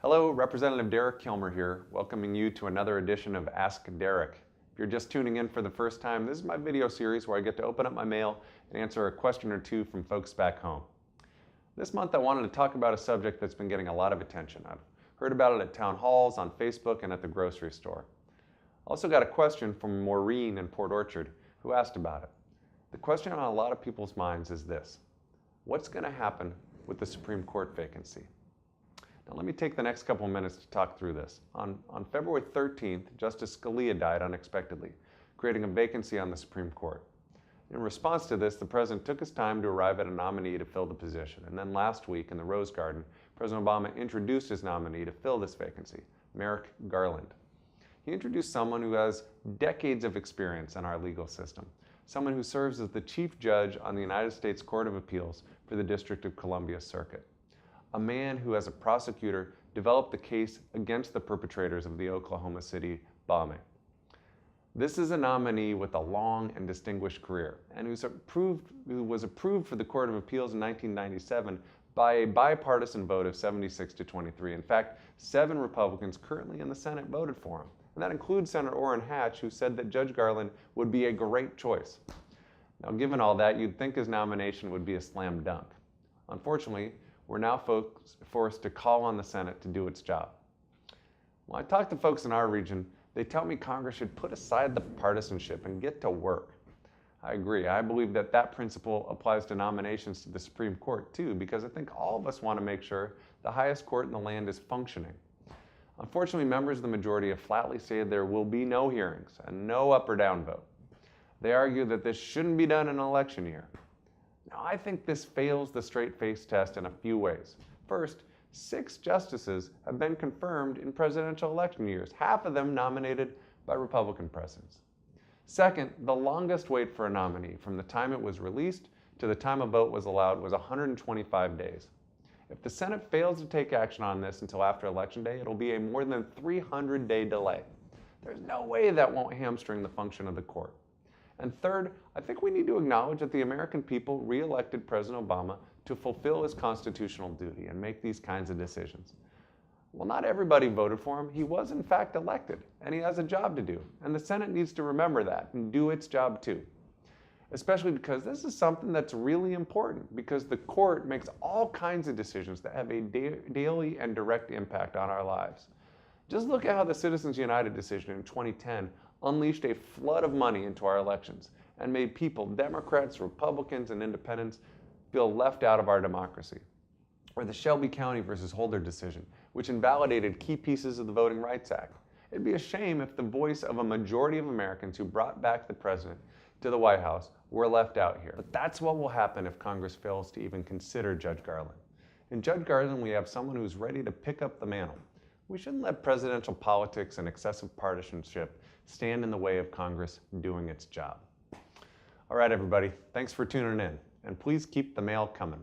Hello, Representative Derek Kilmer here, welcoming you to another edition of Ask Derek. If you're just tuning in for the first time, this is my video series where I get to open up my mail and answer a question or two from folks back home. This month I wanted to talk about a subject that's been getting a lot of attention. I've heard about it at town halls, on Facebook, and at the grocery store. I also got a question from Maureen in Port Orchard who asked about it. The question on a lot of people's minds is this: what's going to happen with the Supreme Court vacancy? Now let me take the next couple of minutes to talk through this. On February 13th, Justice Scalia died unexpectedly, creating a vacancy on the Supreme Court. In response to this, the president took his time to arrive at a nominee to fill the position. And then last week in the Rose Garden, President Obama introduced his nominee to fill this vacancy, Merrick Garland. He introduced someone who has decades of experience in our legal system, someone who serves as the chief judge on the United States Court of Appeals for the District of Columbia Circuit. A man who, as a prosecutor, developed the case against the perpetrators of the Oklahoma City bombing. This is a nominee with a long and distinguished career, and who was approved for the Court of Appeals in 1997 by a bipartisan vote of 76-23. In fact, 7 Republicans currently in the Senate voted for him, and that includes Senator Orrin Hatch, who said that Judge Garland would be a great choice. Now, given all that, you'd think his nomination would be a slam dunk. Unfortunately, we're now forced to call on the Senate to do its job. When I talk to folks in our region, they tell me Congress should put aside the partisanship and get to work. I agree. I believe that that principle applies to nominations to the Supreme Court too, because I think all of us want to make sure the highest court in the land is functioning. Unfortunately, members of the majority have flatly said there will be no hearings and no up or down vote. They argue that this shouldn't be done in an election year. Now, I think this fails the straight-face test in a few ways. First, 6 justices have been confirmed in presidential election years, half of them nominated by Republican presidents. Second, the longest wait for a nominee from the time it was released to the time a vote was allowed was 125 days. If the Senate fails to take action on this until after Election Day, it'll be a more than 300-day delay. There's no way that won't hamstring the function of the court. And third, I think we need to acknowledge that the American people re-elected President Obama to fulfill his constitutional duty and make these kinds of decisions. Well, not everybody voted for him. He was in fact elected, and he has a job to do. And the Senate needs to remember that and do its job too. Especially because this is something that's really important, because the court makes all kinds of decisions that have a daily and direct impact on our lives. Just look at how the Citizens United decision in 2010 unleashed a flood of money into our elections and made people, Democrats, Republicans, and independents, feel left out of our democracy. Or the Shelby County versus Holder decision, which invalidated key pieces of the Voting Rights Act. It'd be a shame if the voice of a majority of Americans who brought back the president to the White House were left out here. But that's what will happen if Congress fails to even consider Judge Garland. In Judge Garland, we have someone who's ready to pick up the mantle. We shouldn't let presidential politics and excessive partisanship stand in the way of Congress doing its job. All right, everybody, thanks for tuning in, and please keep the mail coming.